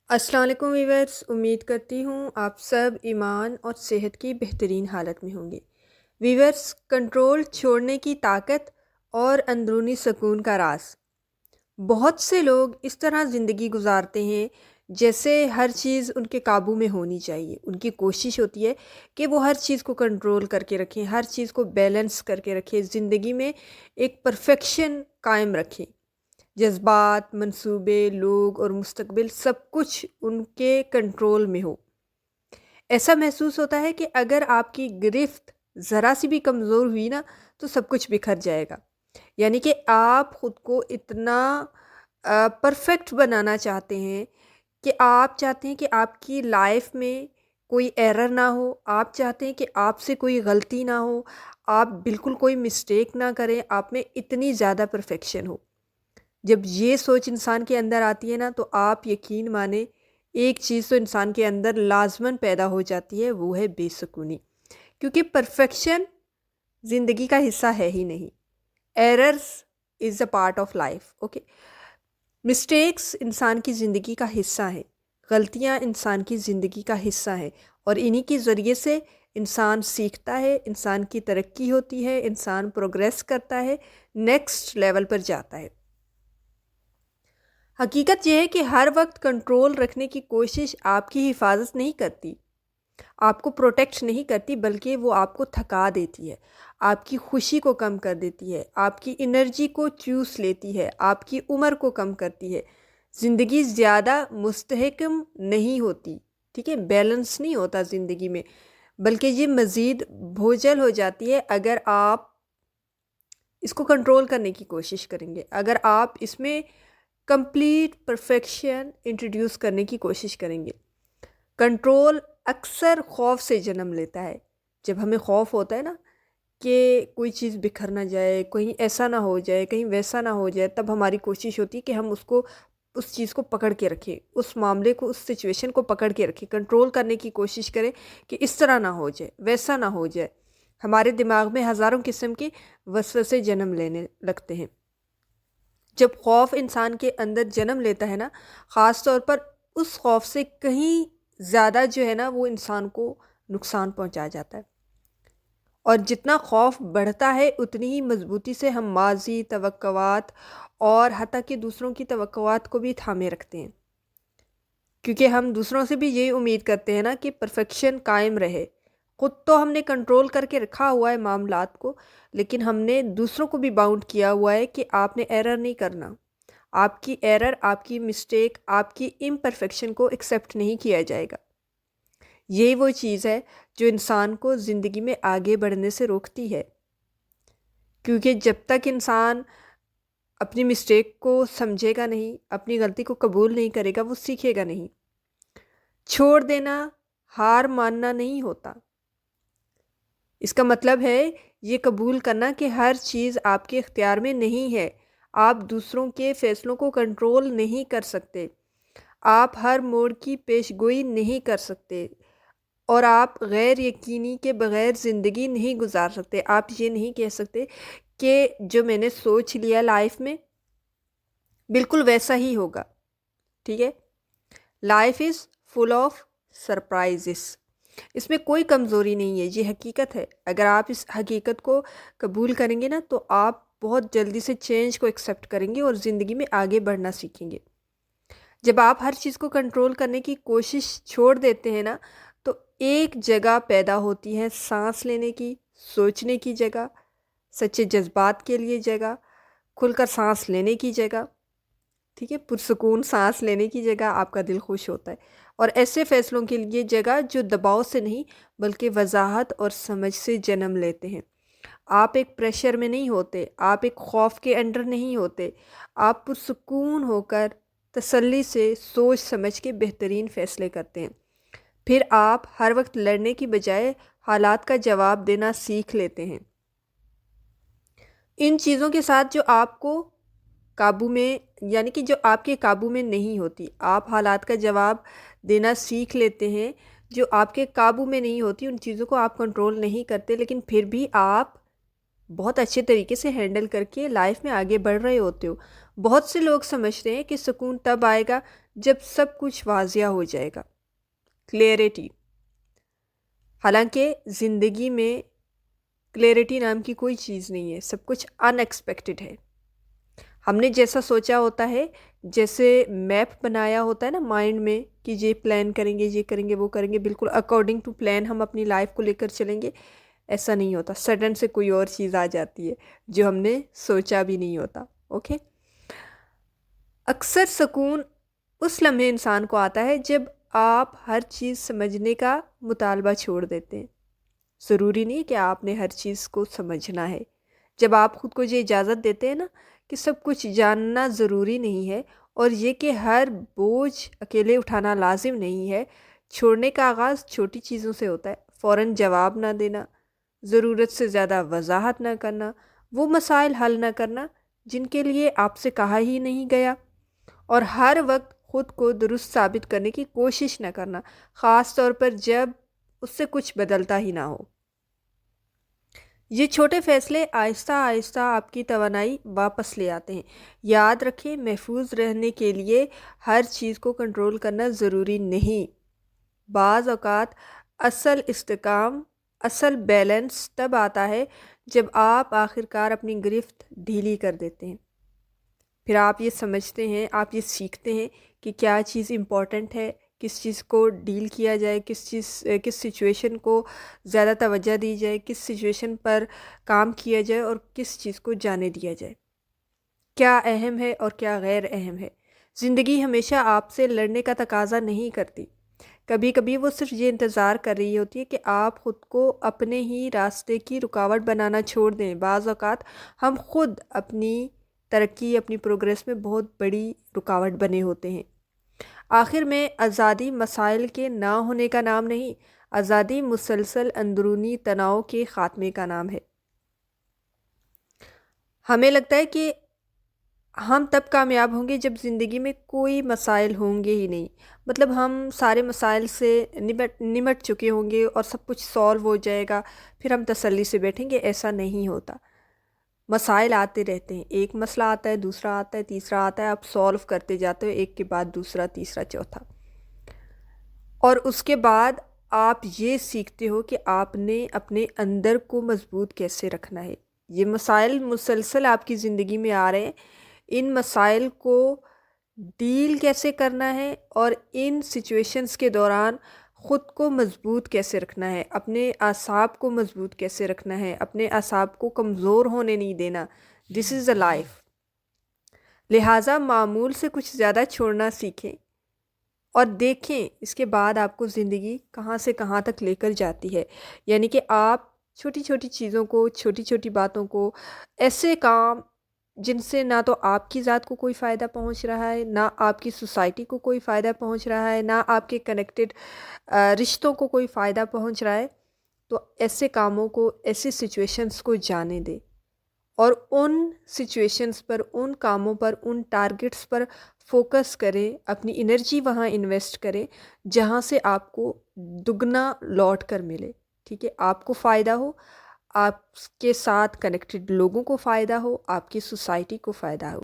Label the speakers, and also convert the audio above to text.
Speaker 1: السلام علیکم ویورز، امید کرتی ہوں آپ سب ایمان اور صحت کی بہترین حالت میں ہوں گے۔ ویورز، کنٹرول چھوڑنے کی طاقت اور اندرونی سکون کا راز۔ بہت سے لوگ اس طرح زندگی گزارتے ہیں جیسے ہر چیز ان کے قابو میں ہونی چاہیے۔ ان کی کوشش ہوتی ہے کہ وہ ہر چیز کو کنٹرول کر کے رکھیں، ہر چیز کو بیلنس کر کے رکھیں، زندگی میں ایک پرفیکشن قائم رکھیں۔ جذبات، منصوبے، لوگ اور مستقبل سب کچھ ان کے کنٹرول میں ہو۔ ایسا محسوس ہوتا ہے کہ اگر آپ کی گرفت ذرا سی بھی کمزور ہوئی نا تو سب کچھ بکھر جائے گا۔ یعنی کہ آپ خود کو اتنا پرفیکٹ بنانا چاہتے ہیں کہ آپ چاہتے ہیں کہ آپ کی لائف میں کوئی ایرر نہ ہو، آپ چاہتے ہیں کہ آپ سے کوئی غلطی نہ ہو، آپ بالکل کوئی مسٹیک نہ کریں، آپ میں اتنی زیادہ پرفیکشن ہو۔ جب یہ سوچ انسان کے اندر آتی ہے نا تو آپ یقین مانیں ایک چیز تو انسان کے اندر لازماً پیدا ہو جاتی ہے، وہ ہے بے سکونی۔ کیونکہ پرفیکشن زندگی کا حصہ ہے ہی نہیں۔ Errors is a part of life, okay. Mistakes انسان کی زندگی کا حصہ ہیں، غلطیاں انسان کی زندگی کا حصہ ہیں، اور انہی کے ذریعے سے انسان سیکھتا ہے، انسان کی ترقی ہوتی ہے، انسان پروگریس کرتا ہے، نیکسٹ لیول پر جاتا ہے۔ حقیقت یہ ہے کہ ہر وقت کنٹرول رکھنے کی کوشش آپ کی حفاظت نہیں کرتی، آپ کو پروٹیکٹ نہیں کرتی، بلکہ وہ آپ کو تھکا دیتی ہے، آپ کی خوشی کو کم کر دیتی ہے، آپ کی انرجی کو چوس لیتی ہے، آپ کی عمر کو کم کرتی ہے۔ زندگی زیادہ مستحکم نہیں ہوتی، ٹھیک ہے، بیلنس نہیں ہوتا زندگی میں، بلکہ یہ مزید بوجھل ہو جاتی ہے اگر آپ اس کو کنٹرول کرنے کی کوشش کریں گے، اگر آپ اس میں کمپلیٹ پرفیکشن انٹروڈیوس کرنے کی کوشش کریں گے۔ کنٹرول اکثر خوف سے جنم لیتا ہے۔ جب ہمیں خوف ہوتا ہے نا کہ کوئی چیز بکھر نہ جائے، کہیں ایسا نہ ہو جائے، کہیں ویسا نہ ہو جائے، تب ہماری کوشش ہوتی ہے کہ ہم اس چیز کو پکڑ کے رکھیں، اس معاملے کو، اس سچویشن کو پکڑ کے رکھیں، کنٹرول کرنے کی کوشش کریں کہ اس طرح نہ ہو جائے، ویسا نہ ہو جائے۔ ہمارے دماغ میں ہزاروں قسم کے وسوسے جنم لینے لگتے ہیں۔ جب خوف انسان کے اندر جنم لیتا ہے نا، خاص طور پر اس خوف سے کہیں زیادہ جو ہے نا وہ انسان کو نقصان پہنچا جاتا ہے، اور جتنا خوف بڑھتا ہے اتنی ہی مضبوطی سے ہم ماضی، توقعات اور حتیٰ کہ دوسروں کی توقعات کو بھی تھامے رکھتے ہیں، کیونکہ ہم دوسروں سے بھی یہی امید کرتے ہیں نا کہ پرفیکشن قائم رہے۔ خود تو ہم نے کنٹرول کر کے رکھا ہوا ہے معاملات کو، لیکن ہم نے دوسروں کو بھی باؤنڈ کیا ہوا ہے کہ آپ نے ایرر نہیں کرنا، آپ کی ایرر، آپ کی مسٹیک، آپ کی امپرفیکشن کو ایکسیپٹ نہیں کیا جائے گا۔ یہی وہ چیز ہے جو انسان کو زندگی میں آگے بڑھنے سے روکتی ہے، کیونکہ جب تک انسان اپنی مسٹیک کو سمجھے گا نہیں، اپنی غلطی کو قبول نہیں کرے گا، وہ سیکھے گا نہیں۔ چھوڑ دینا ہار ماننا نہیں ہوتا، اس کا مطلب ہے یہ قبول کرنا کہ ہر چیز آپ کے اختیار میں نہیں ہے، آپ دوسروں کے فیصلوں کو کنٹرول نہیں کر سکتے، آپ ہر موڑ کی پیش گوئی نہیں کر سکتے، اور آپ غیر یقینی کے بغیر زندگی نہیں گزار سکتے۔ آپ یہ نہیں کہہ سکتے کہ جو میں نے سوچ لیا لائف میں بالکل ویسا ہی ہوگا، ٹھیک ہے۔ Life is full of surprises, اس میں کوئی کمزوری نہیں ہے، یہ حقیقت ہے۔ اگر آپ اس حقیقت کو قبول کریں گے نا تو آپ بہت جلدی سے چینج کو ایکسیپٹ کریں گے اور زندگی میں آگے بڑھنا سیکھیں گے۔ جب آپ ہر چیز کو کنٹرول کرنے کی کوشش چھوڑ دیتے ہیں نا تو ایک جگہ پیدا ہوتی ہے سانس لینے کی، سوچنے کی جگہ، سچے جذبات کے لیے جگہ، کھل کر سانس لینے کی جگہ، ٹھیک ہے، پرسکون سانس لینے کی جگہ، آپ کا دل خوش ہوتا ہے، اور ایسے فیصلوں کے لیے جگہ جو دباؤ سے نہیں بلکہ وضاحت اور سمجھ سے جنم لیتے ہیں۔ آپ ایک پریشر میں نہیں ہوتے، آپ ایک خوف کے انڈر نہیں ہوتے، آپ پرسکون ہو کر تسلی سے سوچ سمجھ کے بہترین فیصلے کرتے ہیں۔ پھر آپ ہر وقت لڑنے کی بجائے حالات کا جواب دینا سیکھ لیتے ہیں۔ ان چیزوں کے ساتھ جو آپ کو قابو میں، یعنی کہ جو آپ کے قابو میں نہیں ہوتی، آپ حالات کا جواب دینا سیکھ لیتے ہیں۔ جو آپ کے قابو میں نہیں ہوتی ان چیزوں کو آپ کنٹرول نہیں کرتے، لیکن پھر بھی آپ بہت اچھے طریقے سے ہینڈل کر کے لائف میں آگے بڑھ رہے ہوتے ہو۔ بہت سے لوگ سمجھتے ہیں کہ سکون تب آئے گا جب سب کچھ واضح ہو جائے گا. کلیئرٹی. حالانکہ زندگی میں کلیئرٹی نام کی کوئی چیز نہیں ہے، سب کچھ ان ایکسپیکٹڈ ہے. ہم نے جیسا سوچا ہوتا ہے، جیسے میپ بنایا ہوتا ہے نا مائنڈ میں کہ یہ پلان کریں گے، یہ کریں گے، وہ کریں گے، بالکل اکارڈنگ ٹو پلان ہم اپنی لائف کو لے کر چلیں گے. ایسا نہیں ہوتا، سڈن سے کوئی اور چیز آ جاتی ہے جو ہم نے سوچا بھی نہیں ہوتا. اوکے. اکثر سکون اس لمحے انسان کو آتا ہے جب آپ ہر چیز سمجھنے کا مطالبہ چھوڑ دیتے ہیں. ضروری نہیں کہ آپ نے ہر چیز کو سمجھنا ہے. جب آپ خود کو یہ اجازت دیتے ہیں نا کہ سب کچھ جاننا ضروری نہیں ہے، اور یہ کہ ہر بوجھ اکیلے اٹھانا لازم نہیں ہے. چھوڑنے کا آغاز چھوٹی چیزوں سے ہوتا ہے. فوراً جواب نہ دینا، ضرورت سے زیادہ وضاحت نہ کرنا، وہ مسائل حل نہ کرنا جن کے لیے آپ سے کہا ہی نہیں گیا، اور ہر وقت خود کو درست ثابت کرنے کی کوشش نہ کرنا، خاص طور پر جب اس سے کچھ بدلتا ہی نہ ہو. یہ چھوٹے فیصلے آہستہ آہستہ آپ کی توانائی واپس لے آتے ہیں. یاد رکھیں، محفوظ رہنے کے لیے ہر چیز کو کنٹرول کرنا ضروری نہیں. بعض اوقات اصل استحکام، اصل بیلنس تب آتا ہے جب آپ آخرکار اپنی گرفت ڈھیلی کر دیتے ہیں. پھر آپ یہ سمجھتے ہیں، آپ یہ سیکھتے ہیں کہ کیا چیز امپورٹنٹ ہے، کس چیز کو ڈیل کیا جائے، کس سچویشن کو زیادہ توجہ دی جائے، کس سچویشن پر کام کیا جائے، اور کس چیز کو جانے دیا جائے، کیا اہم ہے اور کیا غیر اہم ہے. زندگی ہمیشہ آپ سے لڑنے کا تقاضا نہیں کرتی. کبھی کبھی وہ صرف یہ انتظار کر رہی ہوتی ہے کہ آپ خود کو اپنے ہی راستے کی رکاوٹ بنانا چھوڑ دیں. بعض اوقات ہم خود اپنی ترقی، اپنی پروگریس میں بہت بڑی رکاوٹ بنے ہوتے ہیں. آخر میں آزادی مسائل کے نہ ہونے کا نام نہیں، آزادی مسلسل اندرونی تناؤ کے خاتمے کا نام ہے. ہمیں لگتا ہے کہ ہم تب کامیاب ہوں گے جب زندگی میں کوئی مسائل ہوں گے ہی نہیں، مطلب ہم سارے مسائل سے نمٹ چکے ہوں گے اور سب کچھ سالو ہو جائے گا، پھر ہم تسلی سے بیٹھیں گے. ایسا نہیں ہوتا. مسائل آتے رہتے ہیں، ایک مسئلہ آتا ہے، دوسرا آتا ہے، تیسرا آتا ہے، آپ سالو کرتے جاتے ہو ایک کے بعد دوسرا، تیسرا، چوتھا، اور اس کے بعد آپ یہ سیکھتے ہو کہ آپ نے اپنے اندر کو مضبوط کیسے رکھنا ہے. یہ مسائل مسلسل آپ کی زندگی میں آ رہے ہیں، ان مسائل کو ڈیل کیسے کرنا ہے، اور ان سچویشنز کے دوران خود کو مضبوط کیسے رکھنا ہے، اپنے اعصاب کو مضبوط کیسے رکھنا ہے، اپنے اعصاب کو کمزور ہونے نہیں دینا. دس از اے لائف. لہٰذا معمول سے کچھ زیادہ چھوڑنا سیکھیں اور دیکھیں اس کے بعد آپ کو زندگی کہاں سے کہاں تک لے کر جاتی ہے. یعنی کہ آپ چھوٹی چھوٹی چیزوں کو، چھوٹی چھوٹی باتوں کو، ایسے کام جن سے نہ تو آپ کی ذات کو کوئی فائدہ پہنچ رہا ہے، نہ آپ کی سوسائٹی کو کوئی فائدہ پہنچ رہا ہے، نہ آپ کے کنیکٹڈ رشتوں کو کوئی فائدہ پہنچ رہا ہے، تو ایسے کاموں کو، ایسے سچویشنز کو جانے دیں، اور ان سچویشنز پر، ان کاموں پر، ان ٹارگٹس پر فوکس کریں. اپنی انرجی وہاں انویسٹ کریں جہاں سے آپ کو دگنا لوٹ کر ملے. ٹھیک ہے، آپ کو فائدہ ہو، آپ کے ساتھ کنیکٹڈ لوگوں کو فائدہ ہو، آپ کی سوسائٹی کو فائدہ ہو.